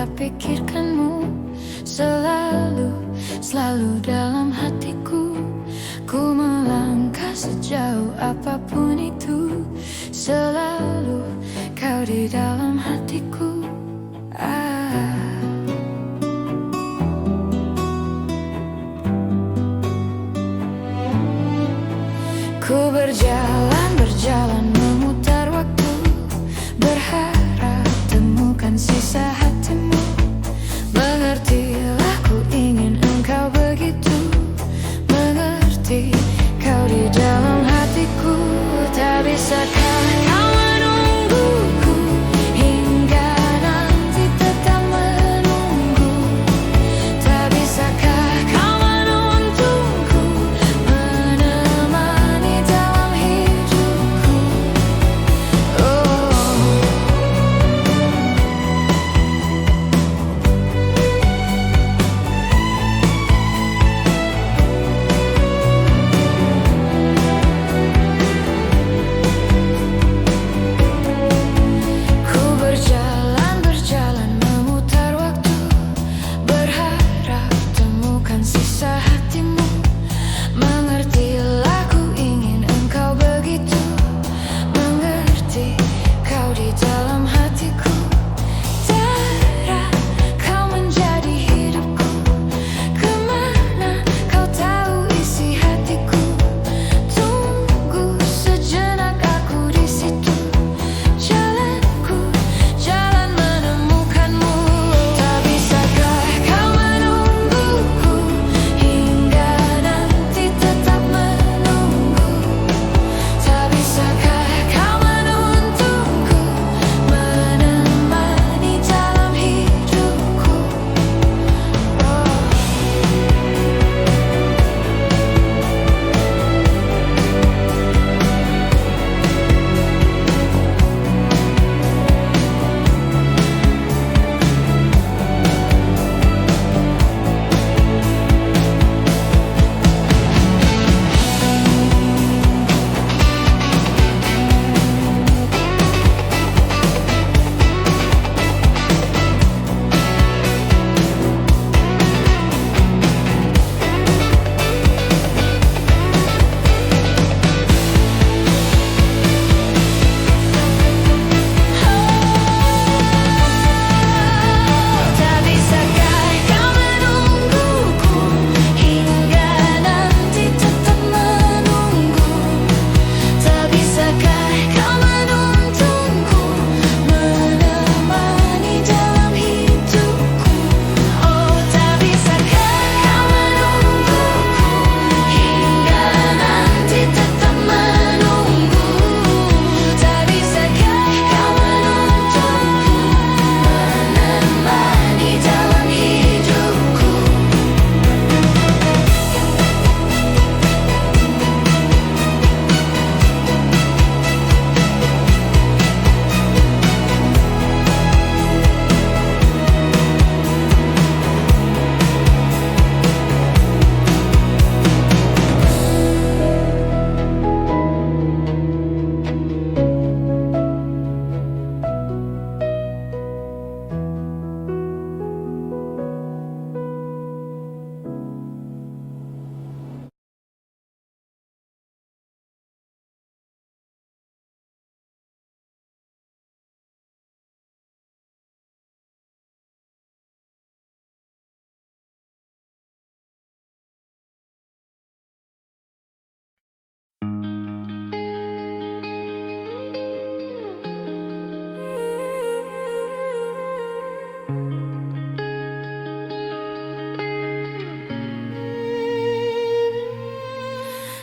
tak pikirkanmu. Selalu dalam hatiku. Ku melangkah sejauh apapun itu. Selalu kau di dalam hatiku. Ku berjalan memutar waktu, berharap temukan sisa hatimu. Mengertilah, ku ingin engkau begitu mengerti. Kau di dalam hatiku. Tak bisakah kau menungguku hingga nanti tetap menunggu? Tak bisakah kau menuntunku, menemani dalam hidupku? Ku berjalan memutar waktu, berharap temukan sisa hatimu. Mengertilah, ku ingin engkau begitu mengerti. Kau di dalam hatiku. Tera, kau menjadi hidupku. Kemana kau tahu isi hatiku? Tunggu sejenak, aku di situ. Jalanku, jalan menemukanmu. Tak bisakah kau menungguku hingga nanti tetap menunggu? Tak bisakah kau menuntunku, menemani dalam hidupku? Tak bisakah kau menungguku hingga nanti tetap menunggu? Tak bisakah kau menuntunku, menemani dalam hidupku? Oh, tak bisakah kau menungguku hingga nanti tetap menunggu? Tak bisakah kau menuntunku, menemani dalam hidupku?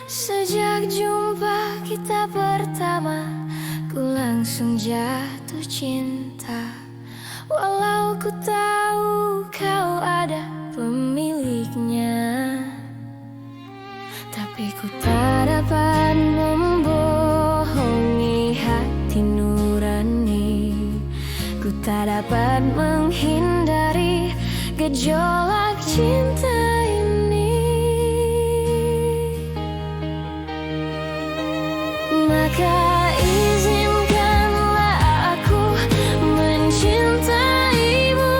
Sejak jumpa kita pertama, ku langsung jatuh cinta. Walau ku tahu kau ada pemiliknya, tapi ku tak dapat membohongi hati nurani. Ku tak dapat menghindari gejolak cinta ini. Maka izinkanlah aku mencintaimu.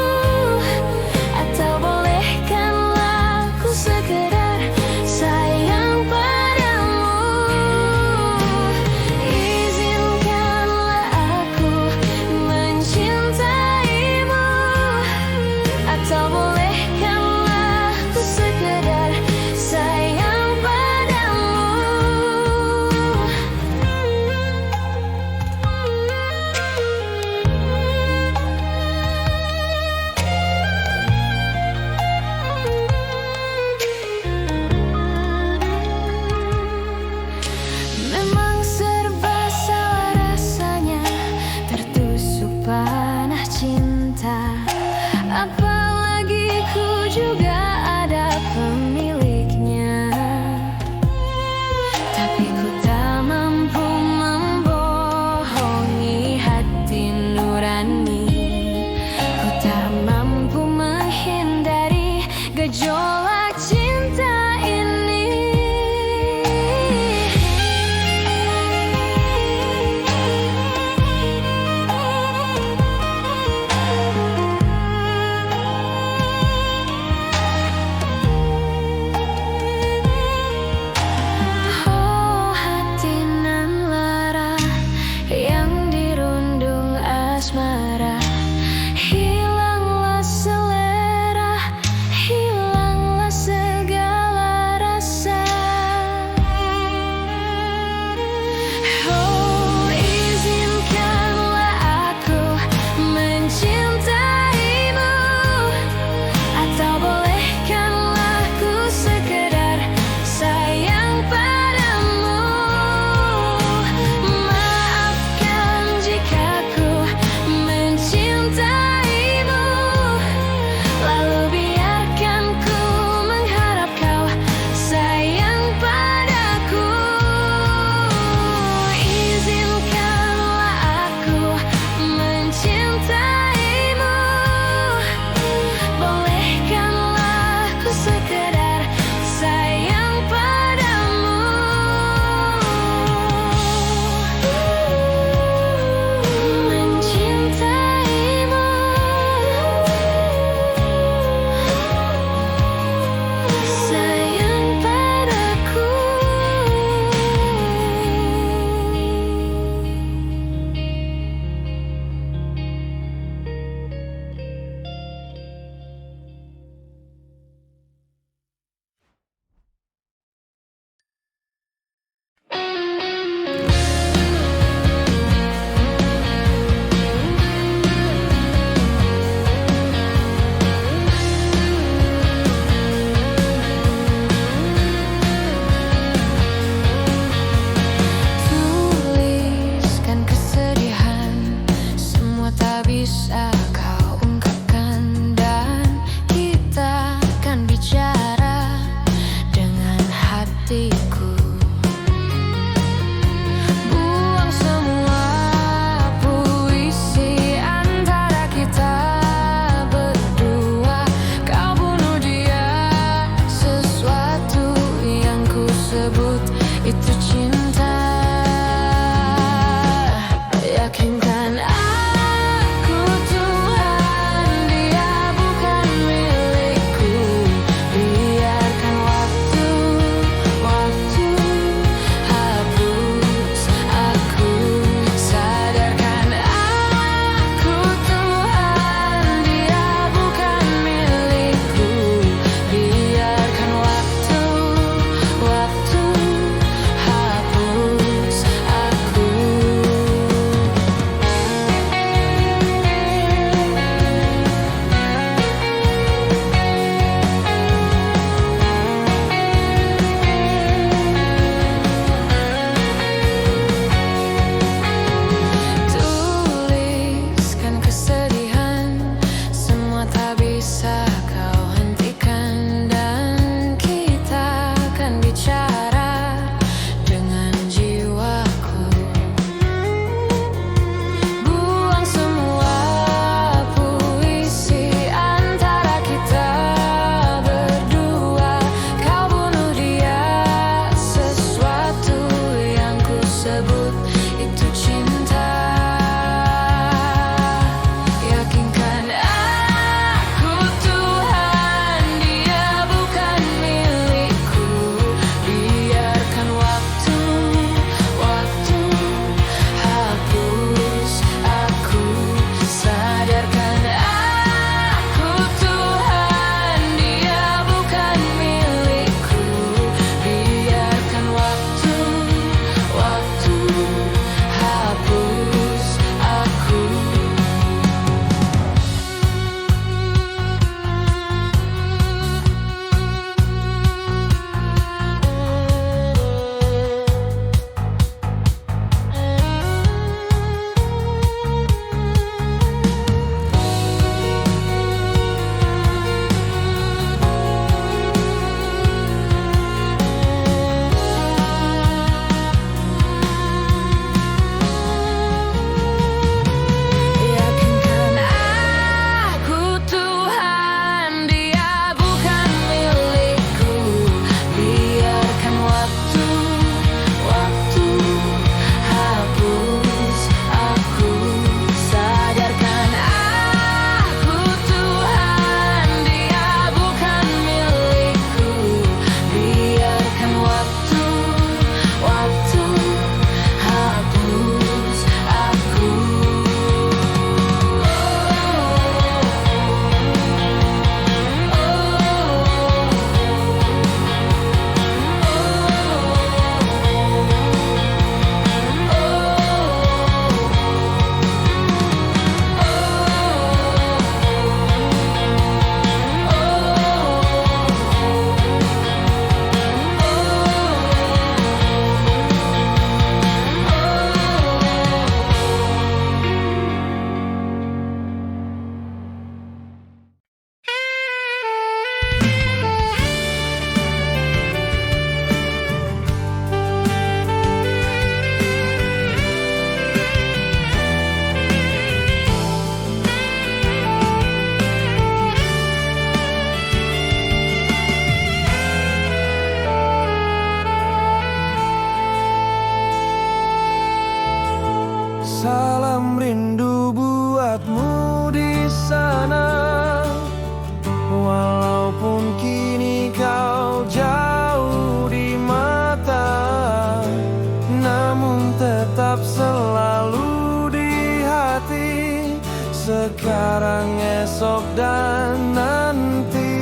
sekarang, esok, dan nanti.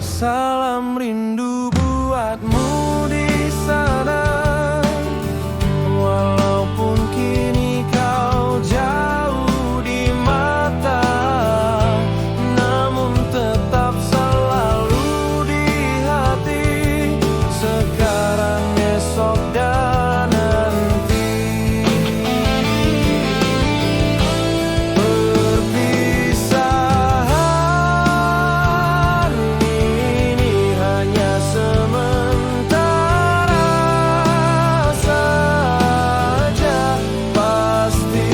Salam rindu buatmu di sana, walaupun kini kau jauh di mata, namun tetap selalu di hati, sekarang, esok, dan nanti. Perpisahan ini hanya sementara saja, pasti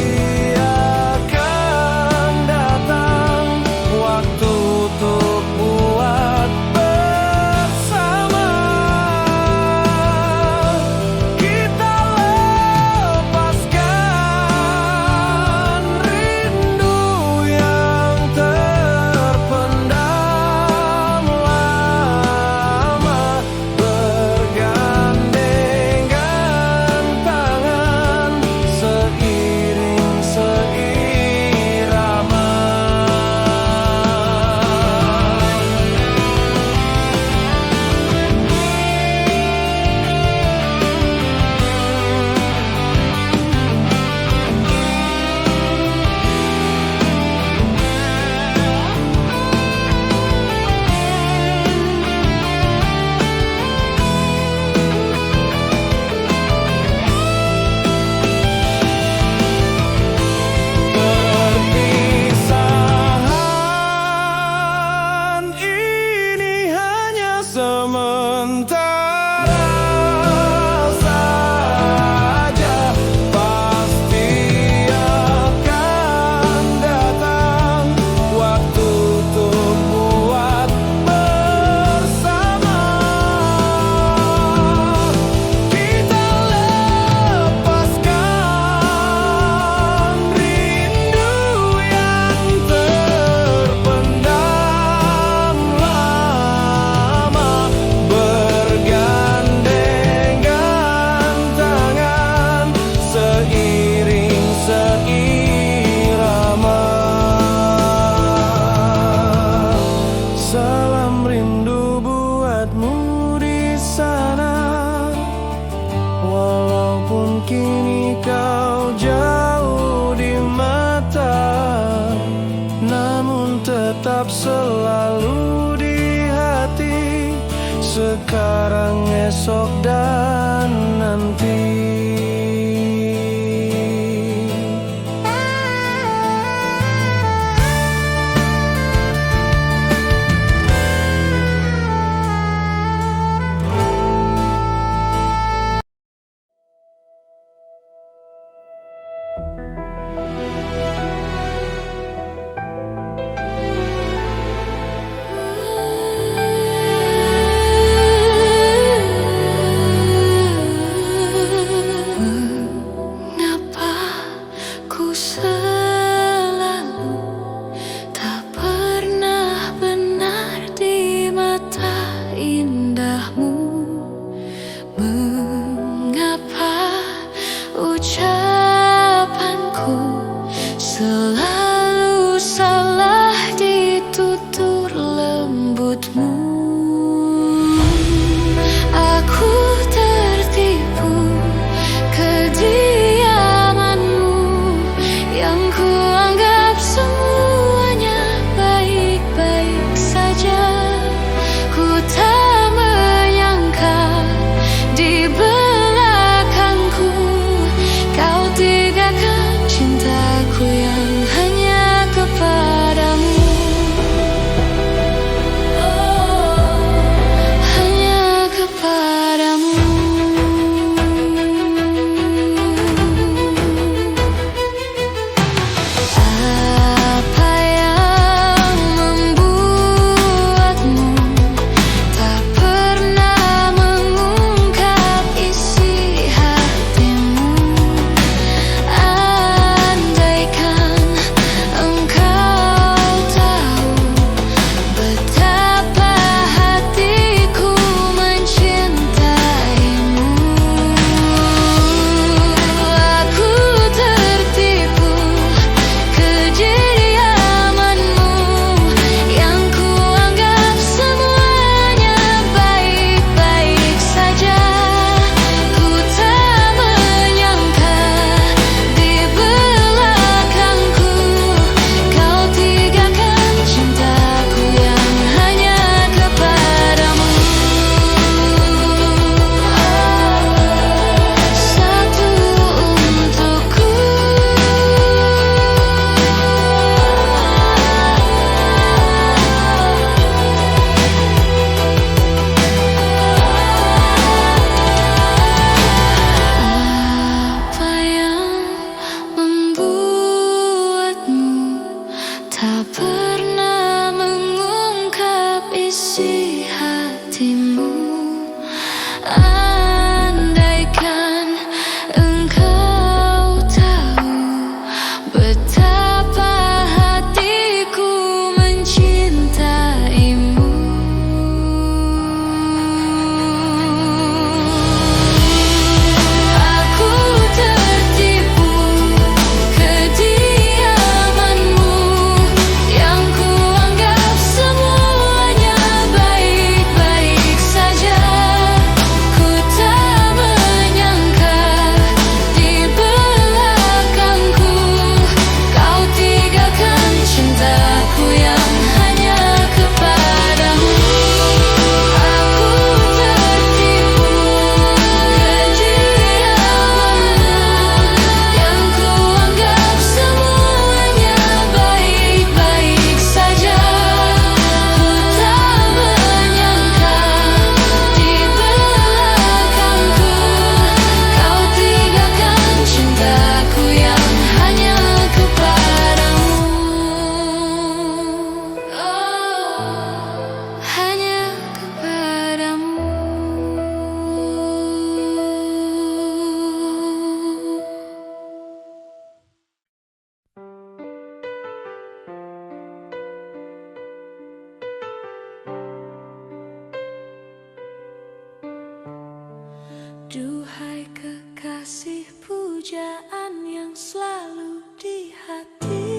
akan datang waktu untuk buat bersama. Kita lepaskan rindu yang terpendam lama, bergandengan tangan seiring seirama. Perpisahan ini hanya sementara saja, pasti akan datang waktu untuk buat bersama. Kita lepaskan rindu yang terpendam lama, bergandengan tangan seiring seirama. Salam rindu buatmu di sana, walaupun kini kau jauh di mata, namun tetap selalu di hati, sekarang, esok, dan nanti. Mengapa ku selalu tak pernah benar di mata indahmu? Mengapa ucapanku selalu salah di tutur lembutmu? Aku tertipu kediamanmu yang kuanggap semuanya baik-baik saja. Ku tak menyangka di belakangku kau tinggalkan cintaku yang hanya kesetiaan yang selalu di hati.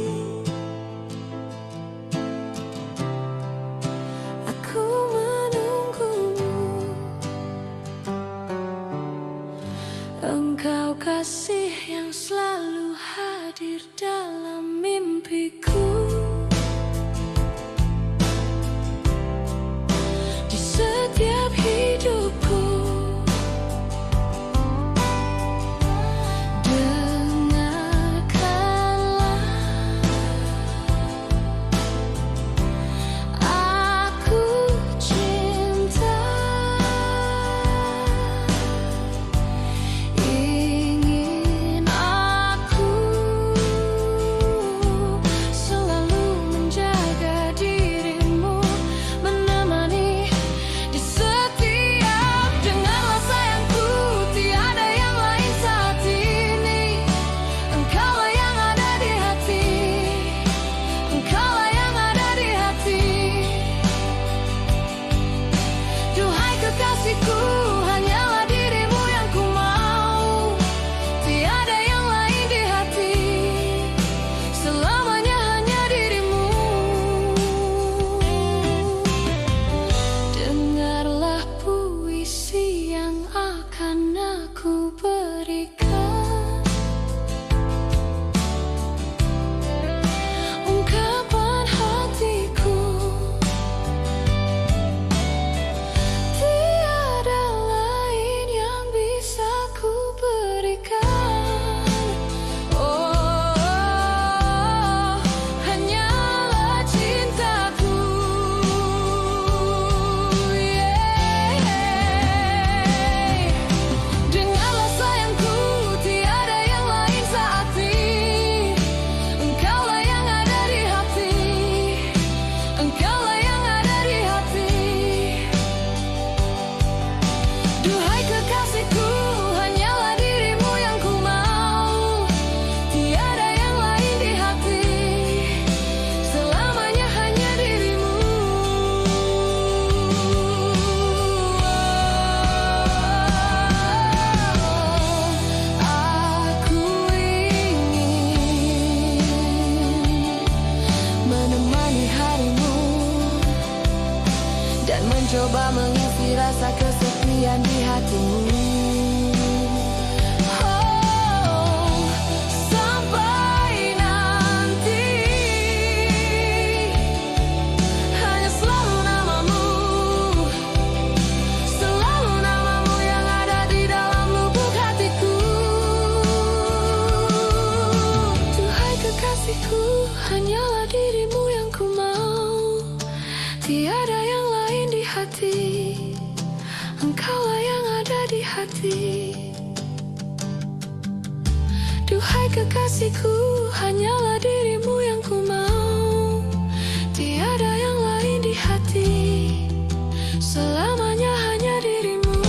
Aku menunggumu, engkau kasih yang selalu hadir dalam mimpiku. Di setiap hidupku, dengarkanlah aku cinta, ingin aku selalu menjaga dirimu, menemani di setiap. Dengarlah sayangku, tiada yang lain saat ini. Engkaulah yang ada di hati, engkaulah yang ada di hati. Duhai kekasihku, hanyalah dirimu yang ku mau. Tiada yang lain di hati, selamanya hanya dirimu. Dengarlah puisi yang akan aku berikan, ungkapan hatiku. Tiada lain yang bisa ku berikan. Oh, hanyalah cintaku. Dengarlah sayangku, tiada yang lain saat ini. Engkaulah yang ada di hati, engkaulah yang ada di hati. Duhai kekasihku, hanyalah dirimu yang ku mau. Tiada yang lain di hati, selamanya hanya dirimu. Aku ingin menemani harimu dan mencoba mengisi rasa kesepian di hatimu. Oh, sampai nanti hanya selalu namamu, selalu namamu yang ada di dalam lubuk hatiku. Duhai kekasihku, hanyalah dirimu yang ku mau. Tiada yang lain di hati, engkaulah yang ada di hati. Duhai kekasihku, hanyalah dirimu yang ku mau. Tiada yang lain di hati, selamanya hanya dirimu.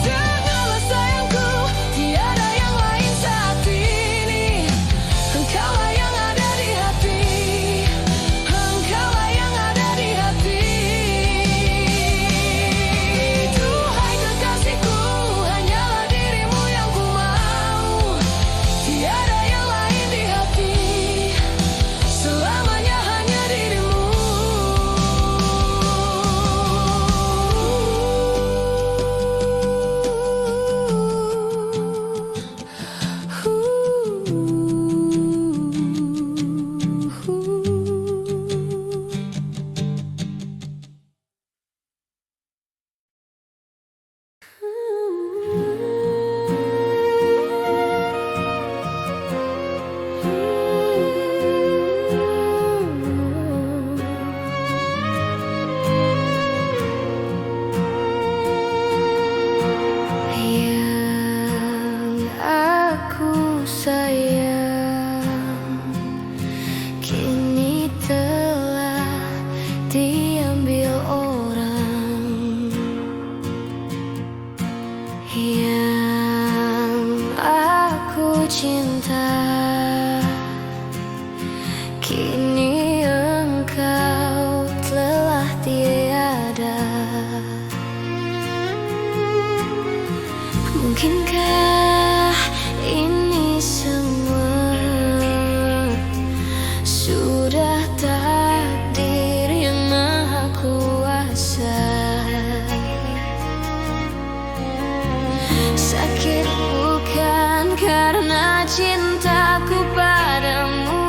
Dengarlah sayangku, tiada yang lain saat ini. Engkau cinta, kini engkau telah tiada. Mungkinkah ini semua sudah takdir yang maha kuasa? Sakit bukan karena cintaku padamu,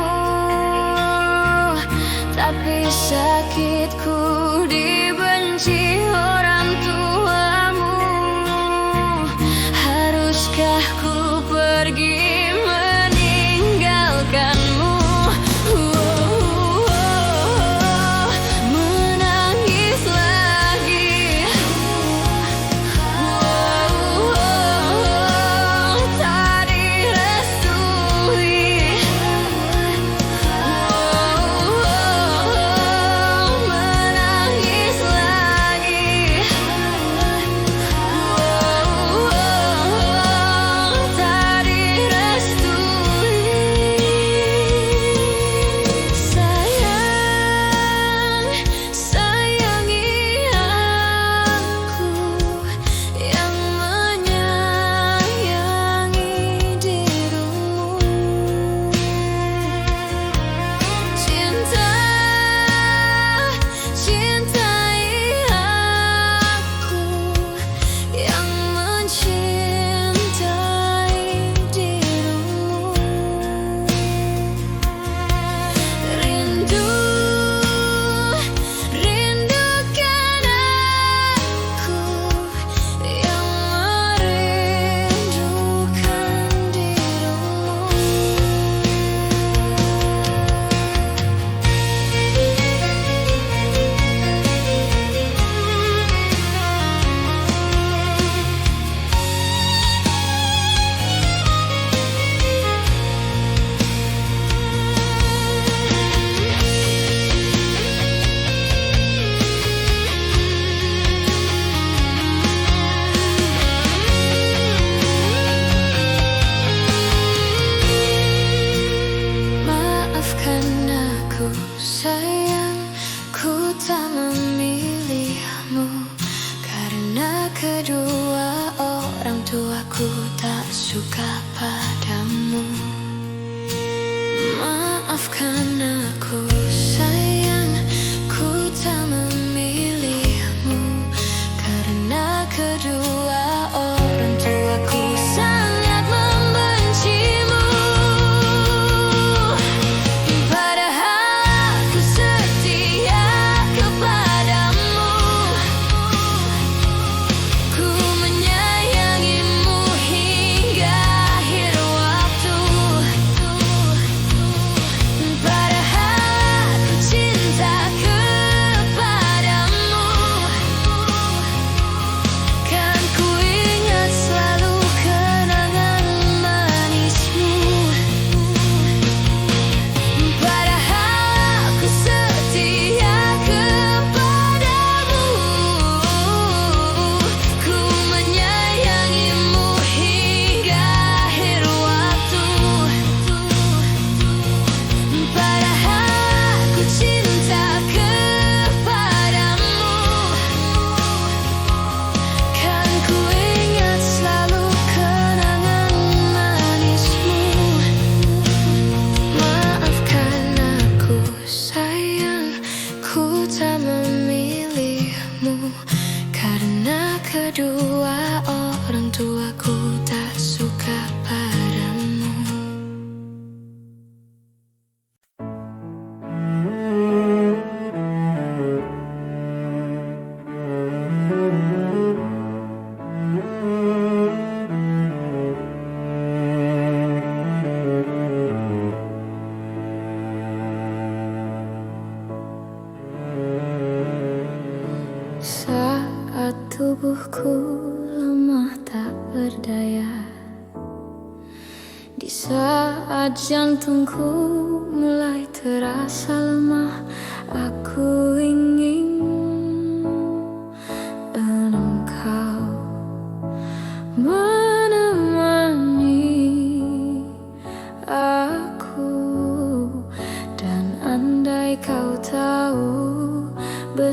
tapi sakitku dibenci orang tuamu. Haruskah ku pergi meninggalkanmu? Menangis lagi, tak direstui. Menangis lagi, tak direstui. Sayang, sayangi aku yang menyayangi dirimu. Cinta, cintai aku yang mencintai dirimu. Rindu, rindukan aku yang merindukan dirimu. Maafkan aku sayang, ku tak memilihmu karena kedua orang tuaku tak suka padamu. Maafkan aku sayang, ku tak memilihmu karena kedua orang tuaku sangat membencimu. Padahal aku setia kepadamu, ku menyayangimu hingga akhir waktu. Padahal aku cinta kepadamu, kan ku ingat selalu kenangan manismu. Padahal aku setia kepadamu, ku menyayangimu hingga akhir waktu. Padahal aku cinta kepadamu, kan ku ingat selalu kenangan manismu. Maafkan aku sayang, ku tak memilihmu karena kedua orang tuaku tak suka padamu. Saat tubuhku lemah tak berdaya, di saat jantungku mulai terasa lemah, aku ingin engkau menemani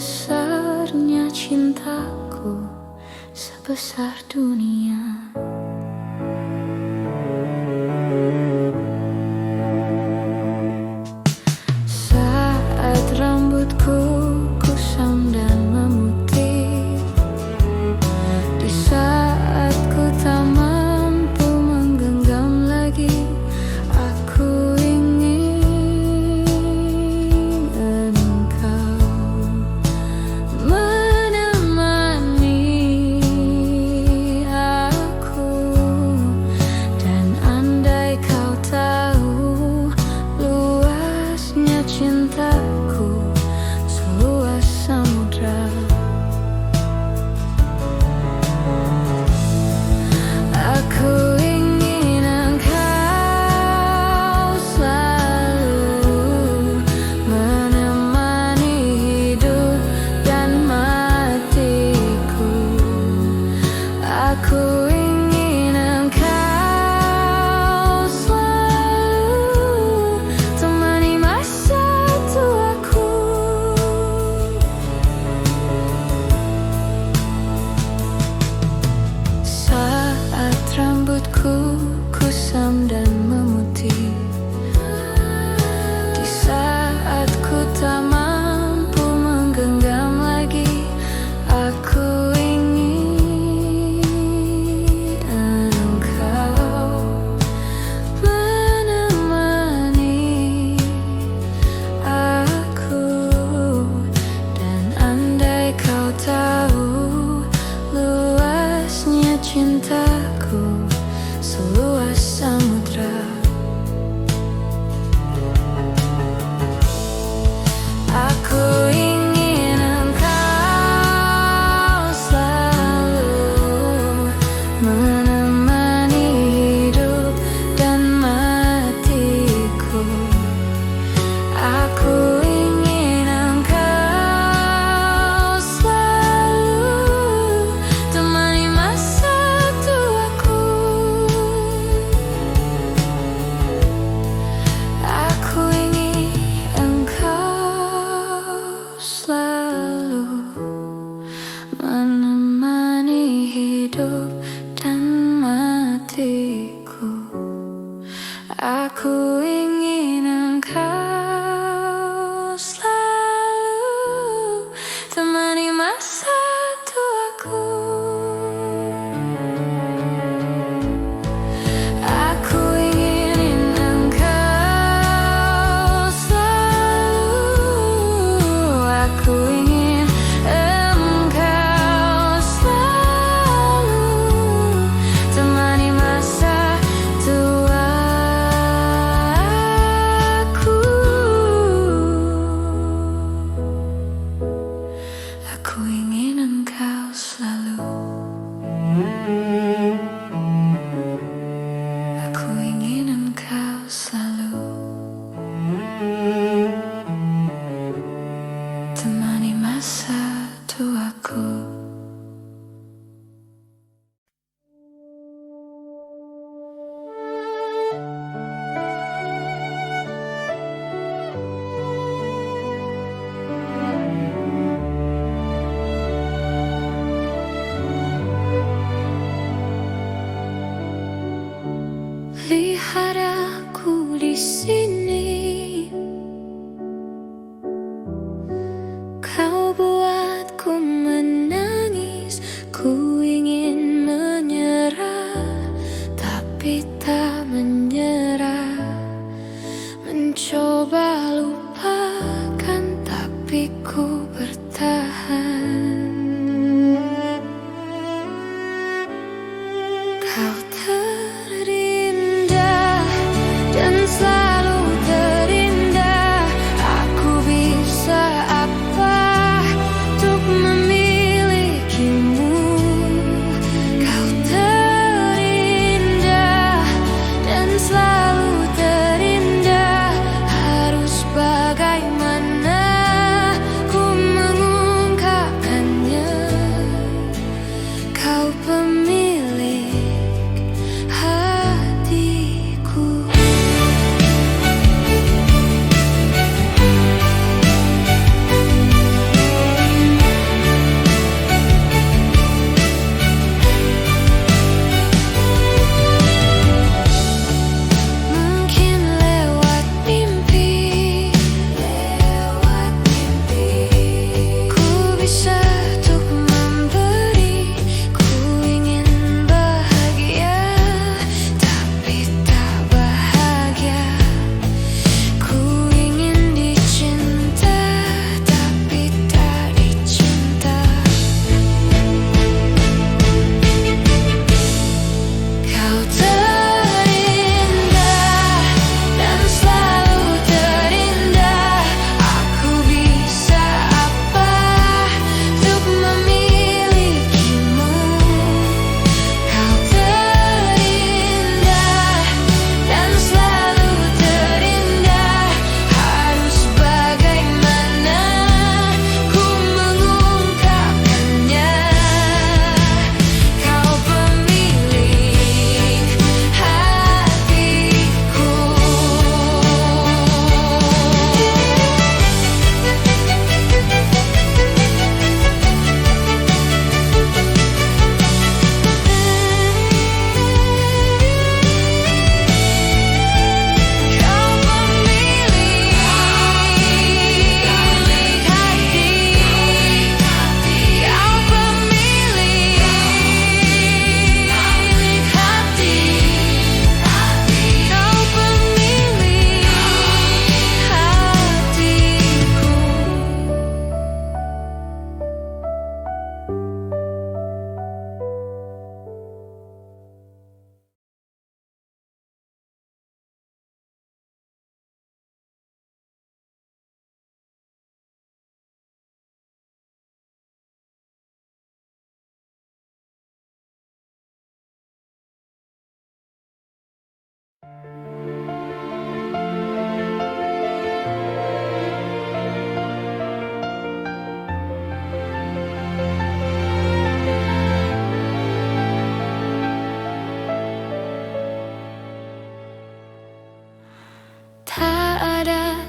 Sebesarnya cintaku, sebesar dunia. Saat rambutku kusam dan memutih, di saat ku tak mampu menggenggam lagi, aku ingin engkau menemani aku. Dan andai kau tahu luasnya cintaku, seluas samudra, aku ingin engkau selalu menemani hidup dan matiku. Aku ingin engkau selalu temani masa tuaku. Saat rambutku kusam dan memutih, di saat ku tak mampu menggenggam lagi, aku ingin engkau menemani aku. Dan andai kau tahu luasnya cintaku, seluas samudra, aku ingin engkau selalu menemani hidup dan matiku. Aku ingin engkau selalu temani masa tuaku. Aku ingin engkau selalu menemani hidup dan matiku. Aku ingin engkau selalu temani masa tuaku. Aku ingin engkau selalu, aku ingin engkau selalu temani masa tuaku. Aku ingin engkau selalu, aku ingin engkau selalu temani masa tuaku. Lihat aku di sini, kau buatku menangis. Ku ingin menyerah, tapi tak menyerah. Mencoba lupakan, tapi ku bertahan. Kau terindah dan selalu terindah.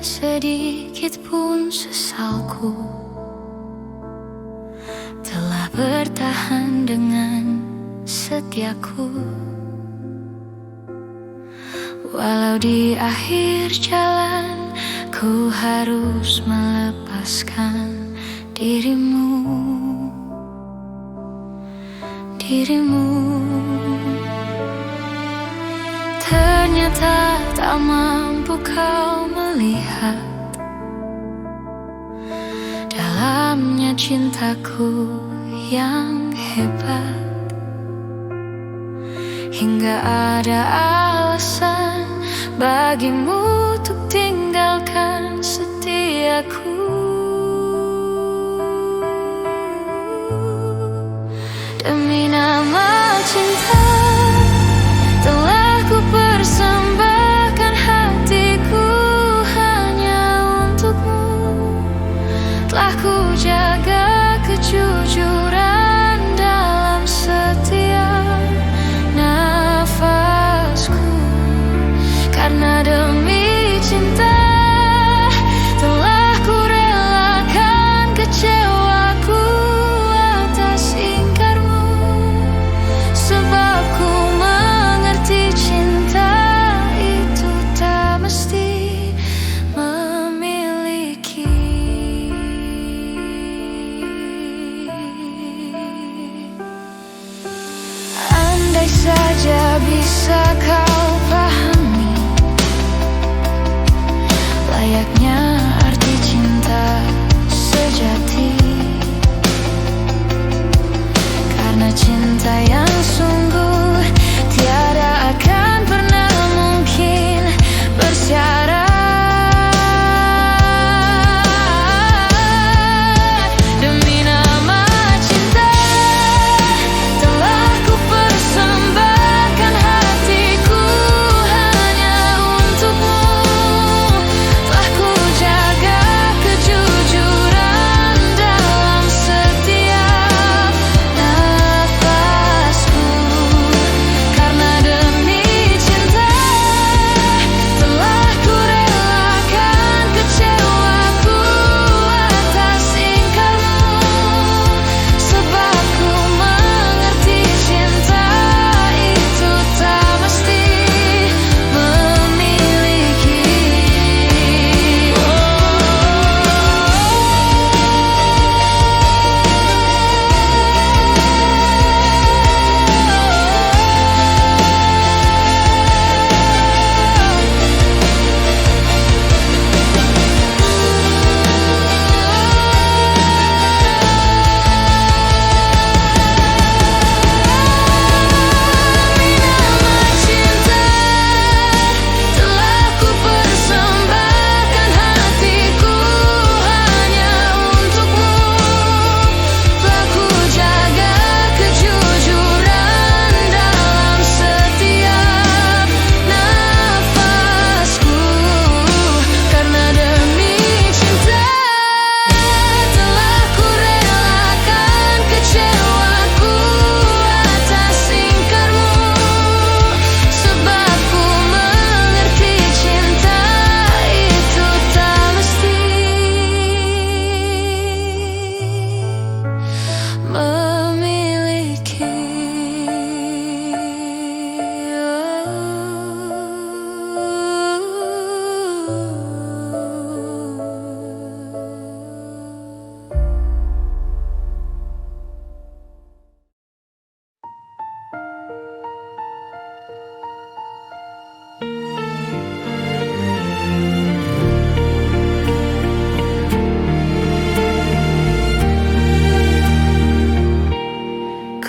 sedikit pun sesalku, telah bertahan dengan setiaku. Walau di akhir jalan ku harus melepaskan dirimu. Ternyata tak mampu kau melihat dalamnya cintaku yang hebat, hingga ada alasan bagimu untuk tinggalkan setiaku. Demi nama cinta telah ku persembahkan hatiku hanya untukmu. Telah ku jaga kejujuran dalam setiap nafasku, karena demi cinta telah ku relakan kecewaku atas ingkarmu. Sebab ku mengerti cinta itu tak mesti memiliki. Andai saja bisa kau pahami layaknya arti cinta sejati, karena cinta yang sungguh tiada akan pernah mungkin bersyarat. Demi nama cinta telah ku persembahkan hatiku hanya untukmu. Telah ku jaga kejujuran dalam setiap nafasku, karena demi cinta telah ku relakan kecewaku atas ingkarmu. Sebab ku mengerti cinta itu tak mesti memiliki. Nama cinta telah ku persembahkan hatiku hanya untukmu. Telah ku jaga kejujuran dalam setiap nafasku, karena demi cinta telah ku relakan kecewaku atas ingkarmu. Sebab ku mengerti cinta itu tak mesti memiliki.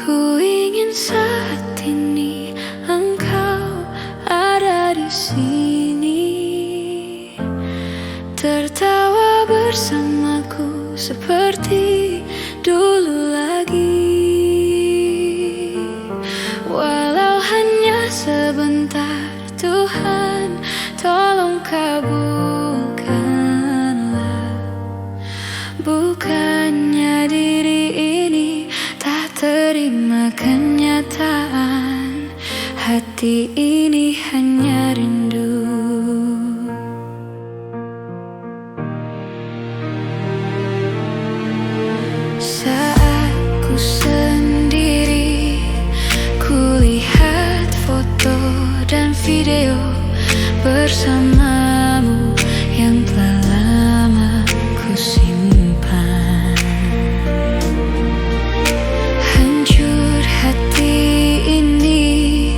Ku ingin saat ini engkau ada di sini, tertawa bersamaku seperti dulu lagi. Walau hanya sebentar, Tuhan tolong kabulkanlah. Bukannya diri ini tak terima kenyataan, hati ini hanya rindu. bersamamu yang telah lama ku simpan. Hancur hati ini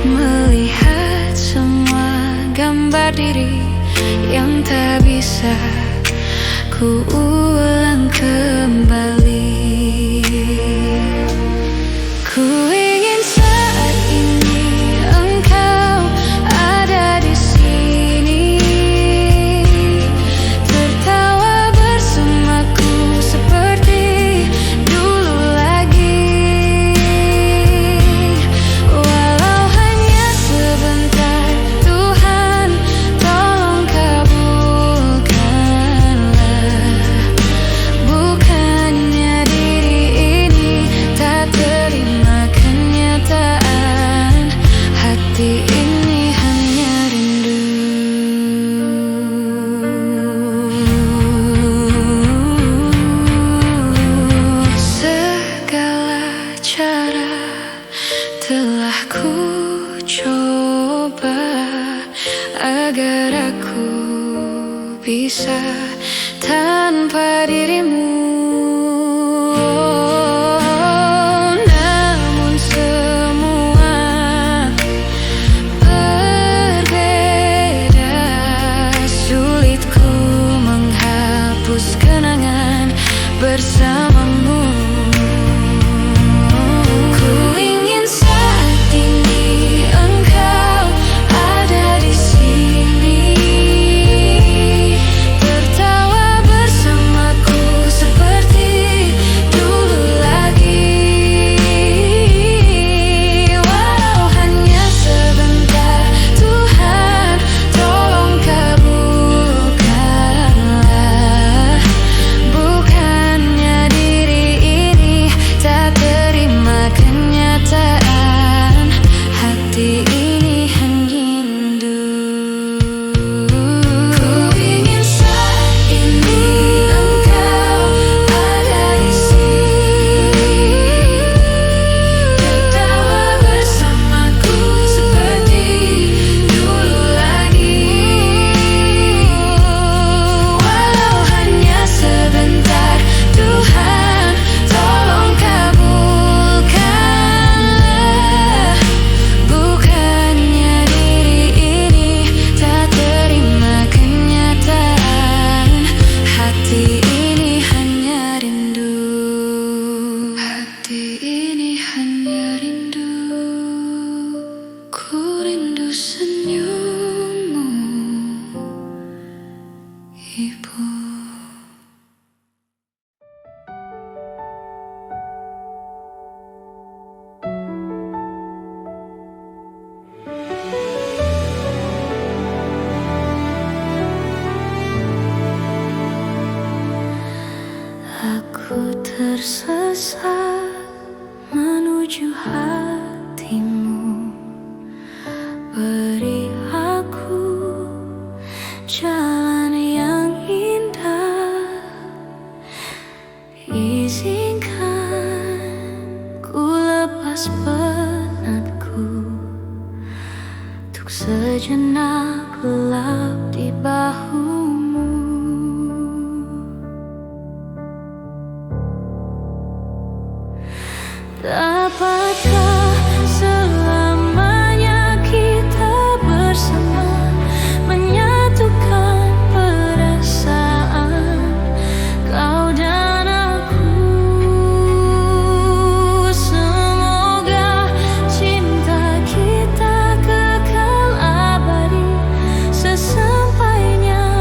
melihat semua gambar diri yang tak bisa ku ulang kembali. Ku ingin saat ini engkau ada di sini, tertawa bersamaku seperti dulu lagi. Walau hanya sebentar, Tuhan tolong kabulkanlah. Bukannya diri ini tak terima kenyataan, hati ini hanya rindu. Segala cara telah ku coba agar aku bisa tanpa dirimu. Namun semua berbeda, sulit ku menghapus kenangan bersamamu. Ku ingin saat ini engkau ada di sini, tertawa bersamaku seperti dulu lagi. Walau hanya sebentar, Tuhan tolong kabulkanlah. Bukannya diri ini tak terima kenyataan, hati ini hanya rindu. Ku ingin saat ini engkau ada di sini, tertawa bersamaku seperti dulu lagi. Walau hanya sebentar, Tuhan tolong kabulkanlah. Bukannya diri ini tak terima kenyataan, hati ini hanya rindu. Hati ini hanya rindu. Ku rindu senyummu, Ibu. Aku tersesat menuju hatimu, beri aku jalan yang indah. Izinkan ku lepas penatku, untuk sejenak gelap di bahumu. Dapatkah selamanya kita bersama, menyatukan perasaan kau dan aku? Semoga cinta kita kekal abadi, sesampainya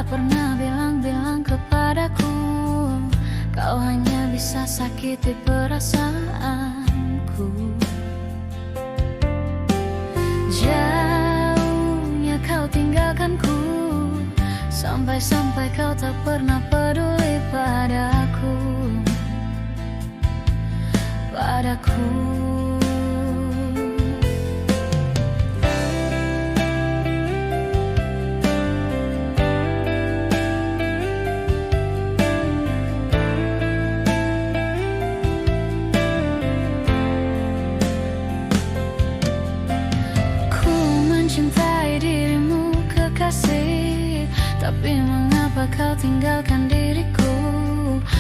pernah bilang-bilang kepadaku, kau hanya bisa sakiti perasaanku. Jauhnya kau tinggalkanku, sampai-sampai kau tak pernah peduli padaku. Ku mencintai dirimu kekasih, tapi mengapa kau tinggalkan diriku?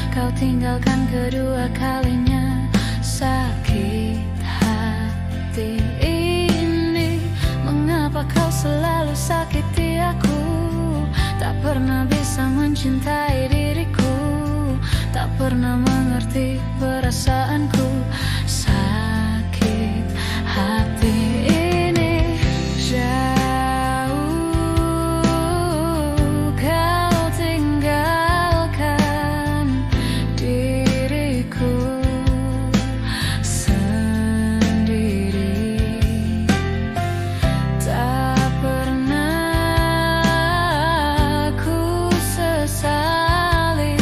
Kau tinggalkan kedua kalinya. Sakit hati ini, mengapa kau selalu sakiti aku? Tak pernah bisa mencintai diriku, tak pernah mengerti perasaanku. Sakit hati ini, jauh kau tinggalkan diriku sendiri. Tak pernah ku sesali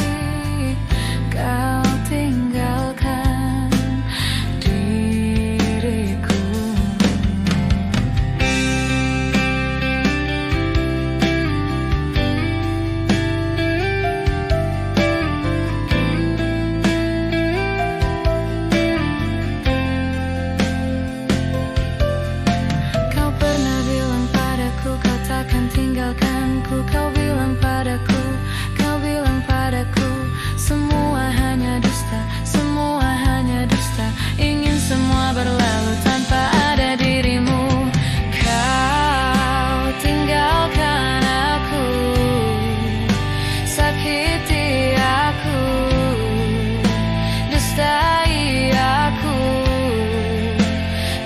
kau tinggalkan diriku. Kau pernah bilang padaku kau takkan tinggalkanku. Kau bilang padaku, semua hanya dusta, semua hanya dusta. Ingin semua berlalu tanpa ada dirimu. Kau tinggalkan aku, sakiti aku, dustai aku,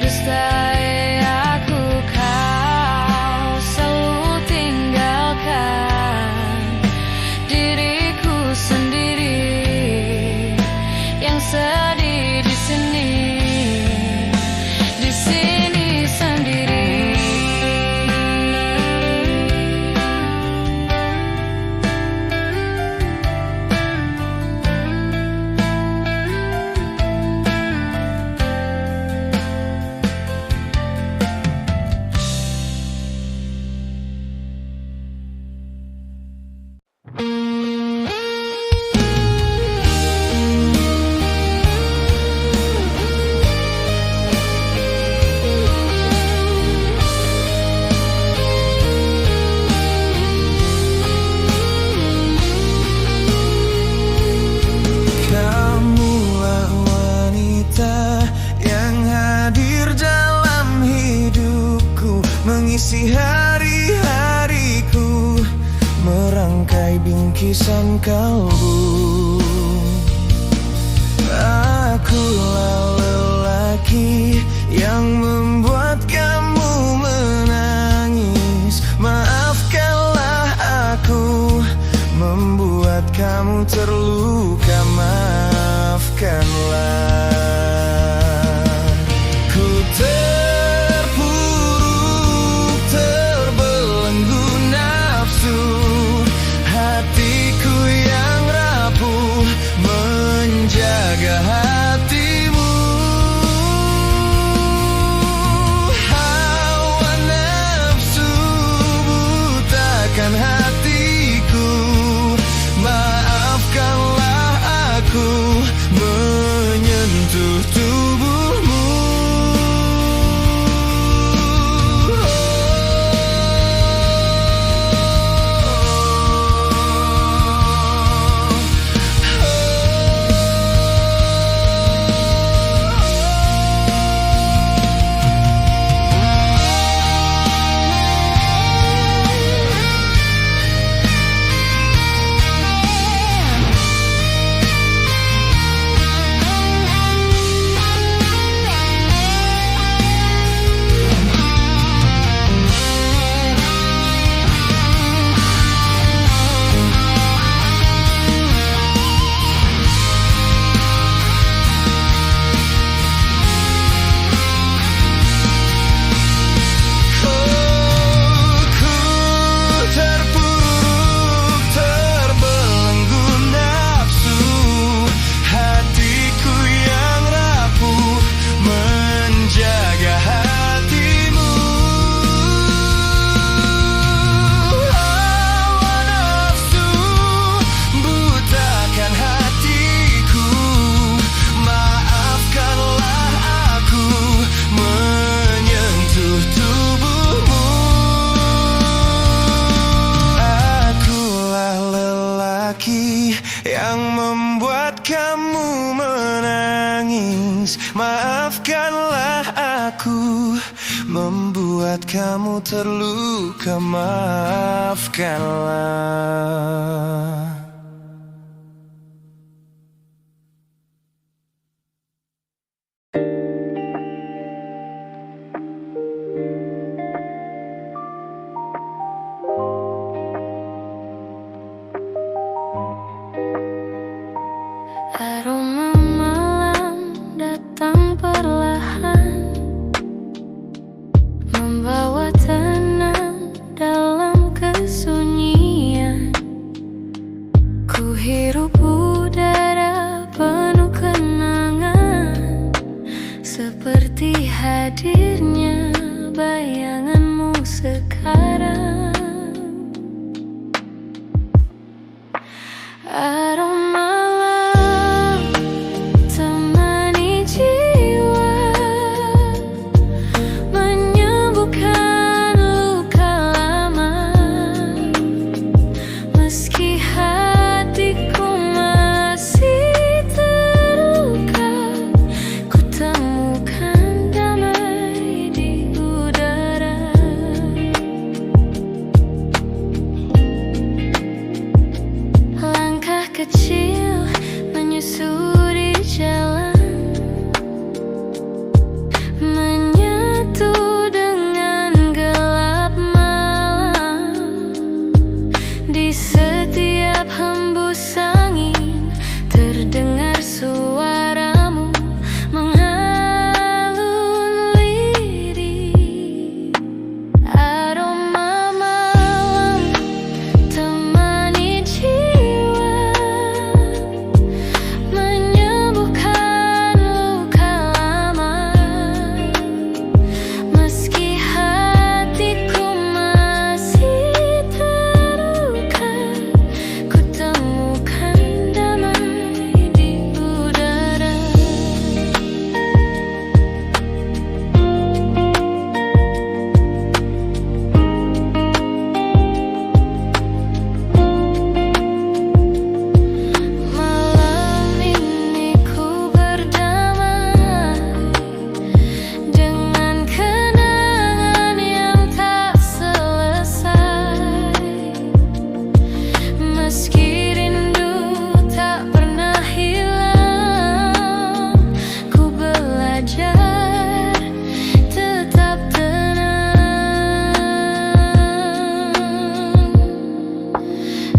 dustai aku. Kau selalu tinggalkan diriku sendiri yang sedih di sini sendiri. Kamulah wanita yang hadir dalam hidupku, mengisi hari-hariku, merangkai bingkisan kalbu. Akulah lelaki yang membuat kamu menangis. Maafkanlah aku, membuat kamu terluka. Maafkanlah. Ku terpuruk, terbelenggu nafsu, hatiku yang rapuh menjaga hatimu. Hawa nafsu butakan hatiku. Maafkanlah aku menyentuh tubuhmu. membuat kamu terluka, maafkanlah. Aroma malam datang perlahan, membawa tenang dalam kesunyian. Ku hirup udara penuh kenangan, seperti hadirnya bayanganmu sekarang. Aroma kecil menyusuri jalan, menyatu dengan gelap malam. Di setiap hembus angin terdengar suaramu mengalun lirik. Aroma malam temani jiwa, menyembuhkan luka lama. Meski hatiku masih terluka, ku temukan damai di udara. Malam ini ku berdamai dengan kenangan yang tak selesai. Meski rindu tak pernah hilang, ku belajar tetap tenang.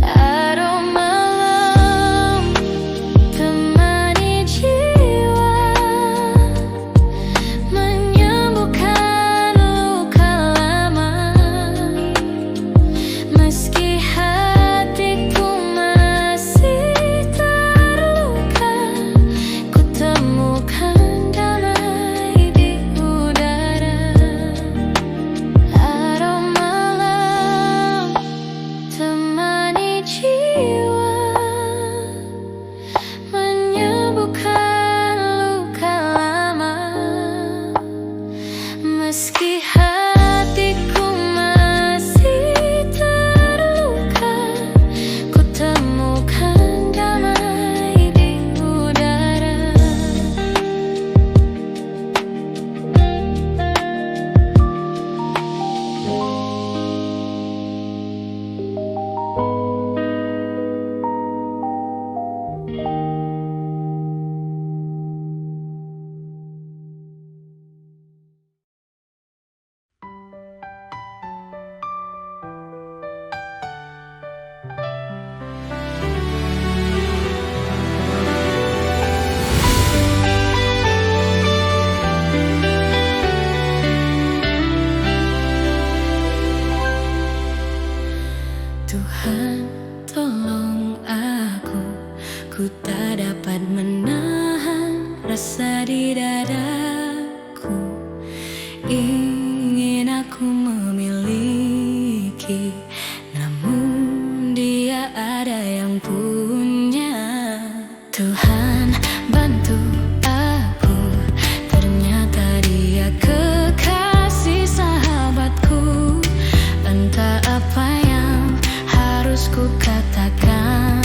Aroma malam temani jiwa, menyembuhkan luka lama. Meski hatiku masih terluka, ku temukan damai di udara. Aroma malam temani jiwa, menyembuhkan luka lama. Meski hatiku masih terluka, ku temukan damai di udara. Tuhan, tolong aku, ku tak dapat menahan rasa di dadaku. Ingin aku memiliki, namun dia ada yang punya. Tuhan, bantu aku, ternyata dia kekasih sahabatku. Entah apa yang harus ku katakan,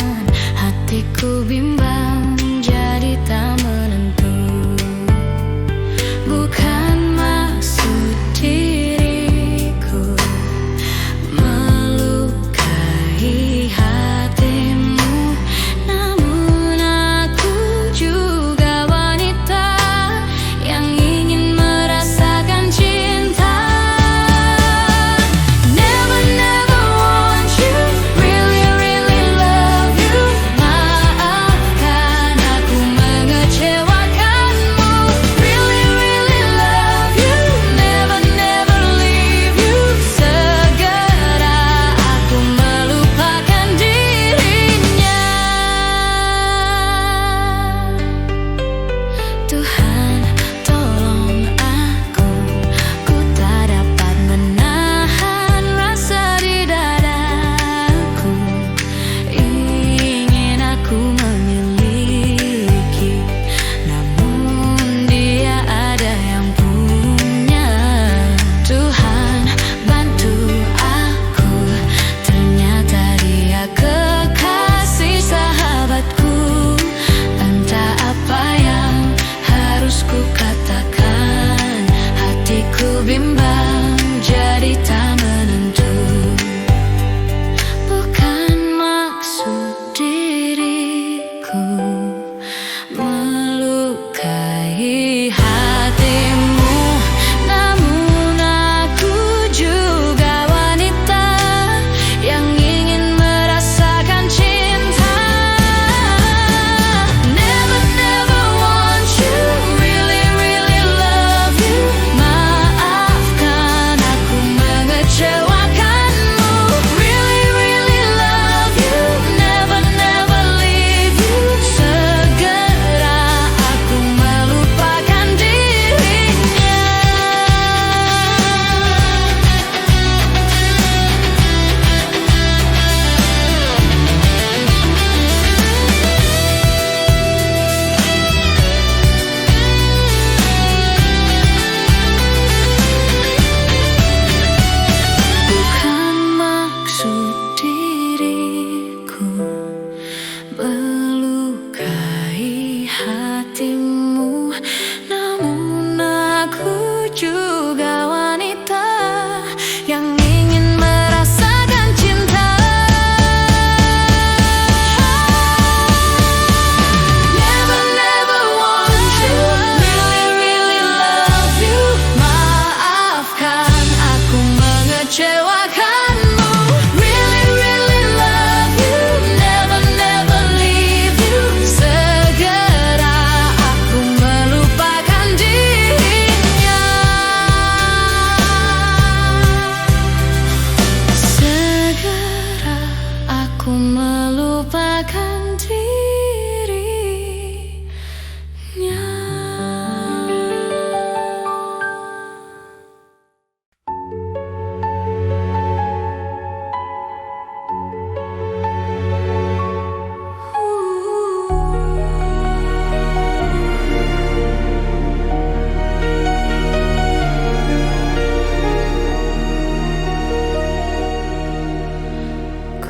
hatiku bimbang jadi tak menentu.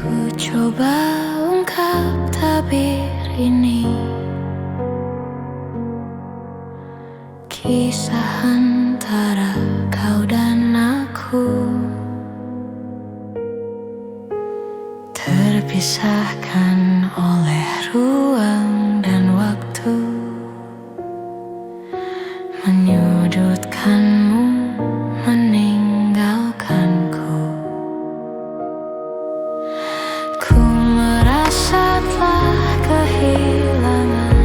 Ku coba ungkap tabir ini, kisah antara kau dan aku, terpisahkan oleh ruang dan waktu, menyudutkanmu, meninggalkanku. Ku merasa telah kehilangan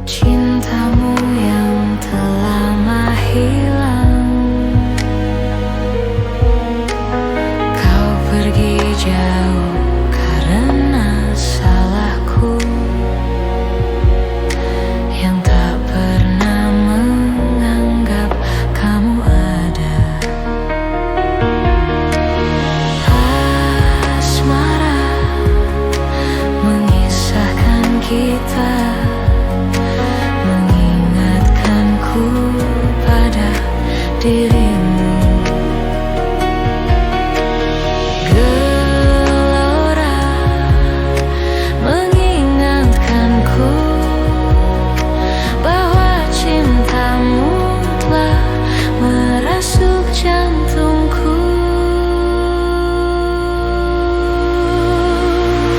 cintamu yang telah lama hilang. Kau pergi jauh karena salahku yang tak pernah menganggap kamu ada. Asmara mengisahkan kita, mengingatkanku pada dirimu. Gelora mengingatkanku bahwa cintamu telah merasuk jantungku.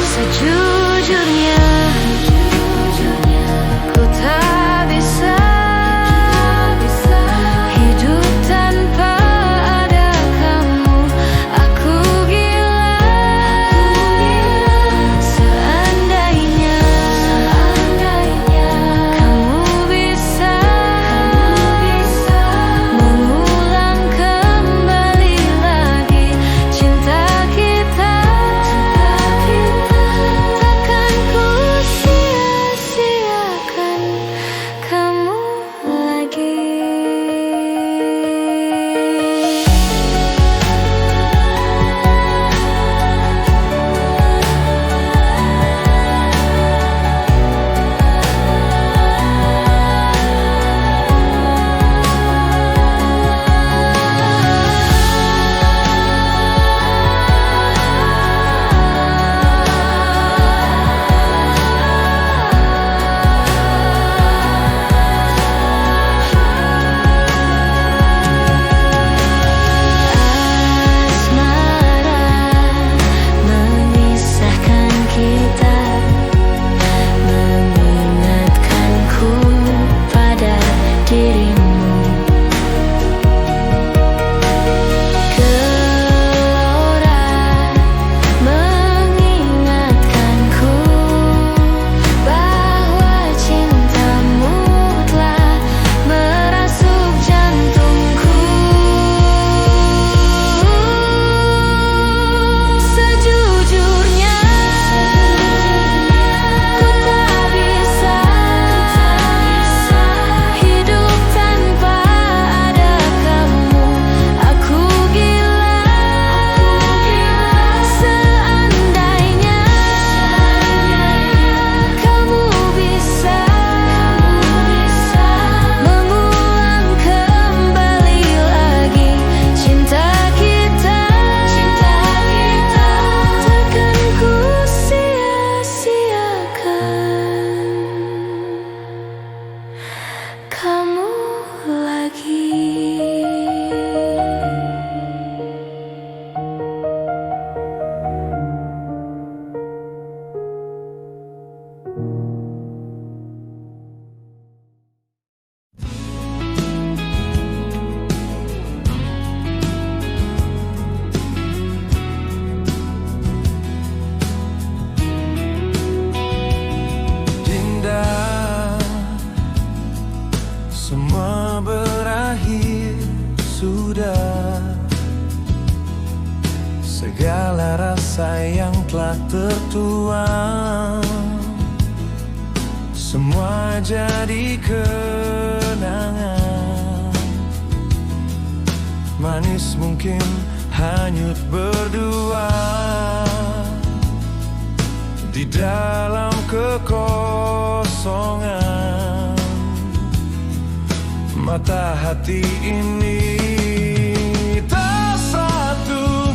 Sejujurnya, ku tak bisa hidup tanpa ada kamu. Aku gila. Seandainya kamu bisa mengulang kembali lagi cinta kita, takkan ku sia-siakan kamu lagi. Asmara mengisahkan kita, mengingatkanku pada dirimu. Gelora mengingatkanku bahwa cintamu telah merasuk jantungku. Sejujurnya, ku tak bisa hidup tanpa ada kamu. Aku gila. Seandainya kamu bisa mengulang kembali lagi cinta kita, takkan ku sia-siakan kamu lagi. Dinda, semua berakhir sudah. Segala rasa yang telah tertuang, semua jadi kenangan. Manis mungkin hanyut berdua di dalam kekosongan. Mata hati ini tak satu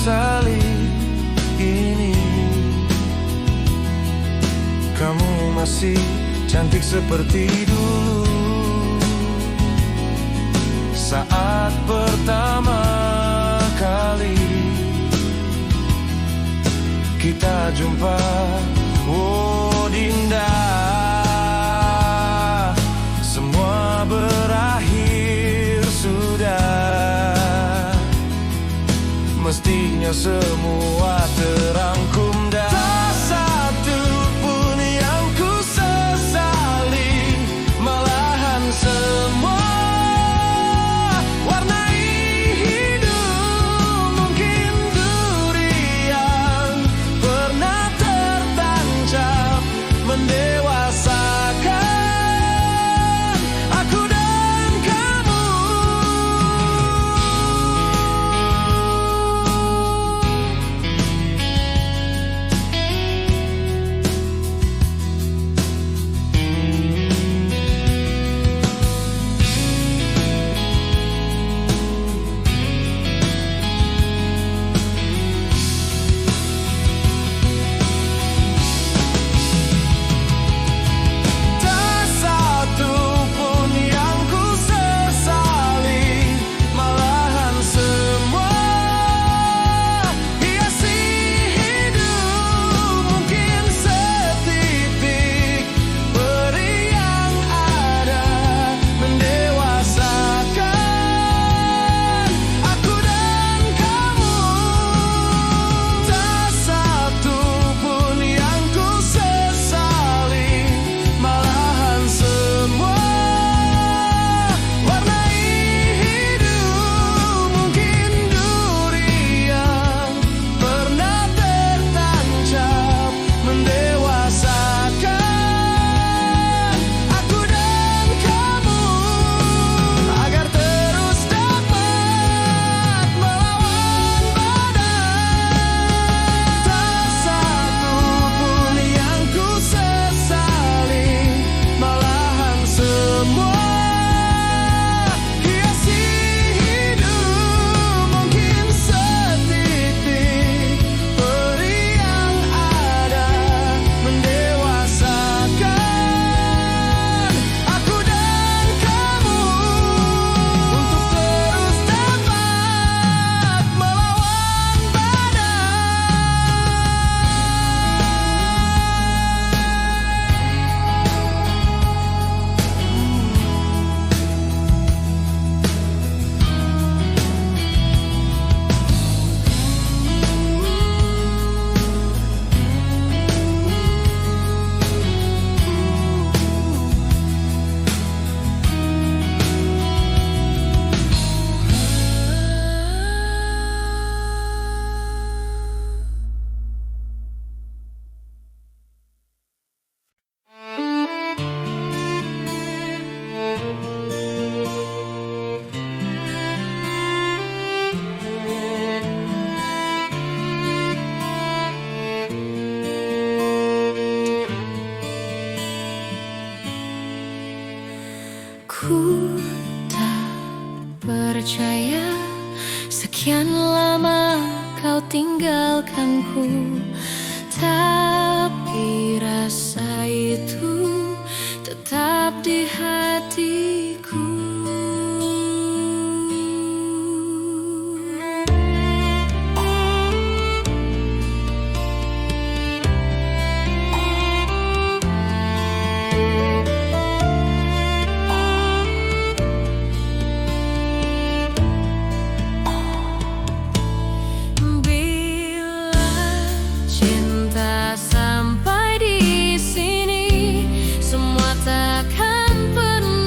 sesali ini. Kamu masih cantik seperti dulu saat pertama kali kita jumpa. Oh Dinda, semua berakhir sudah, mestinya semua terangkum dan tak satu pun yang ku sesali, malahan semua warnai hidup. Mungkin durian pernah tertancap mendewasakan aku dan kamu. Tak satu pun yang ku sesali, malahan semua hiasi hidup. Mungkin setitik peri yang ada mendewasakan aku dan kamu. Tak satu pun yang ku sesali, malahan semua warnai hidup. Mungkin durian pernah tertancap mendewasakan aku dan kamu, agar terus dapat melawan badai. Tak satu pun yang ku sesali, malahan semua hiasi hidup. Mungkin setitik peri yang ada mendewasakan aku dan kamu, untuk terus dapat melawan ku tak percaya sekian lama kau tinggalkanku, tapi rasa itu tetap di hatiku. Cinta sampai di sini, semua takkan pernah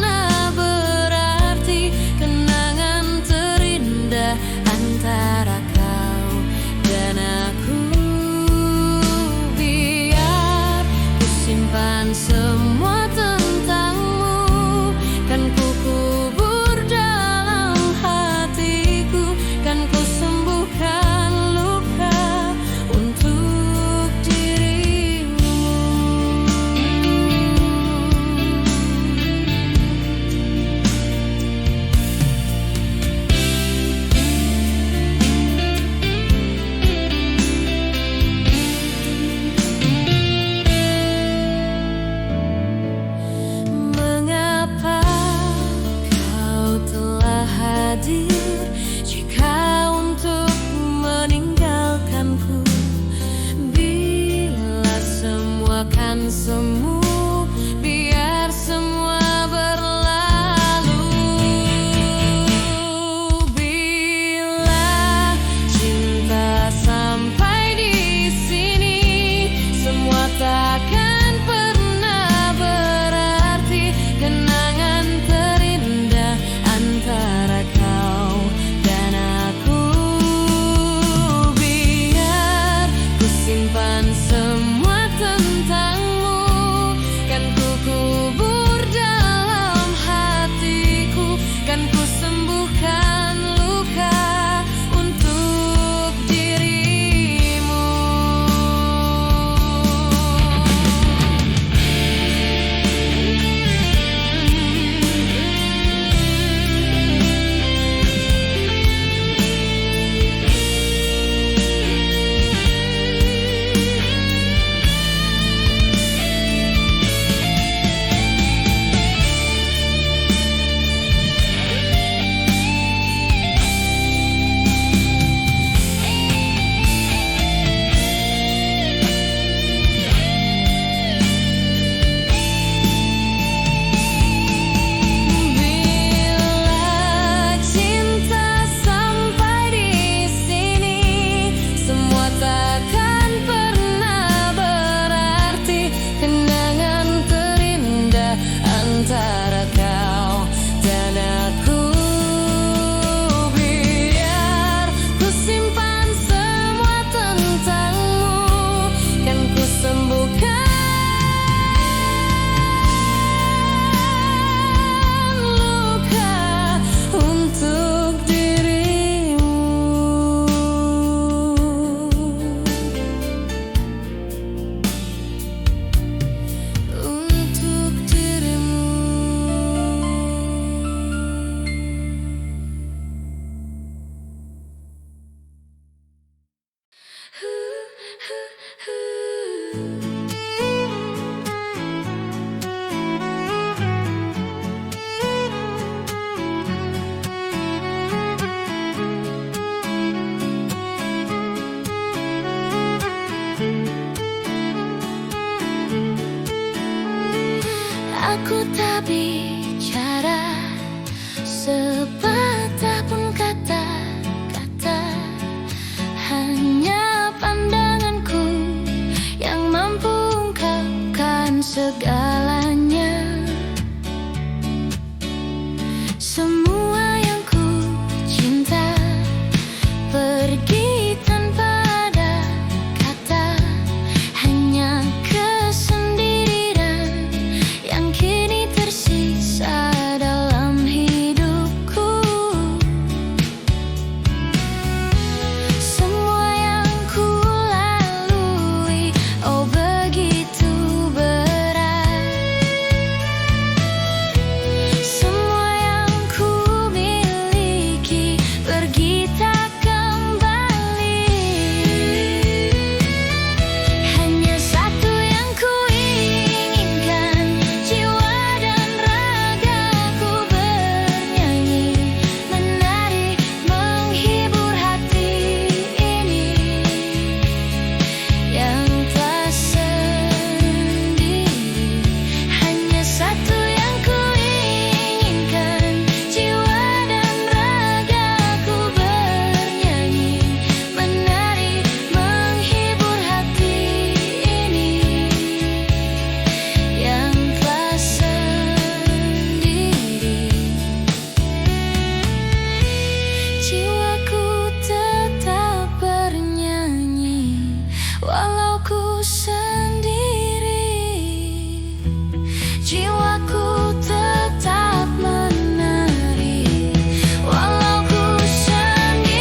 Aku tak bicara sepatah pun kata-kata, hanya pandanganku yang mampu ungkapkan segalanya. Semua yang ku cinta pergi tanpa ada kata, hanya kesendirian yang kini tersisa dalam hidupku. Semua yang ku lalui, oh begitu berat. Semua yang ku miliki pergi tak kembali. Hanya satu yang ku inginkan, jiwa dan ragaku bernyanyi, menari, menghibur hati ini yang telah sendiri. Hanya satu yang ku inginkan, jiwa dan ragaku bernyanyi, menari, menghibur hati ini yang telah sendiri. Jiwaku tetap bernyanyi walau ku sendiri. Jiwaku tetap menari walau ku sendiri.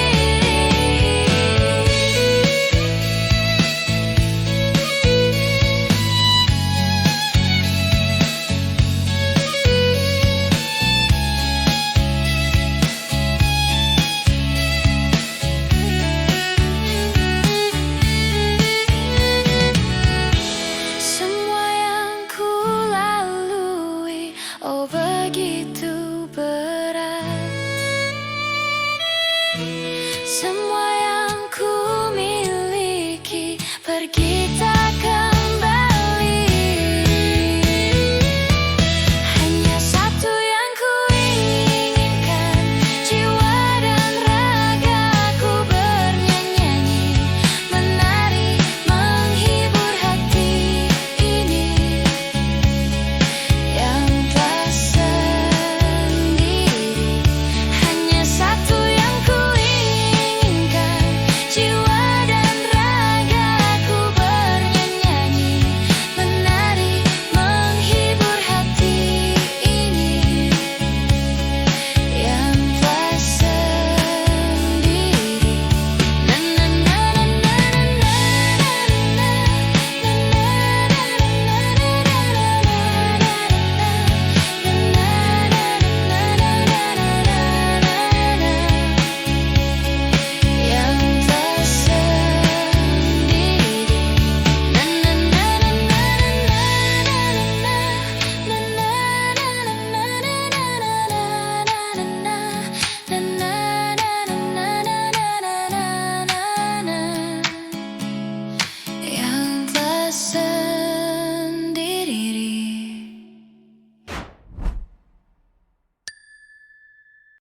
Semua yang ku lalui, oh begitu berat. Semua yang ku miliki pergi tak kembali.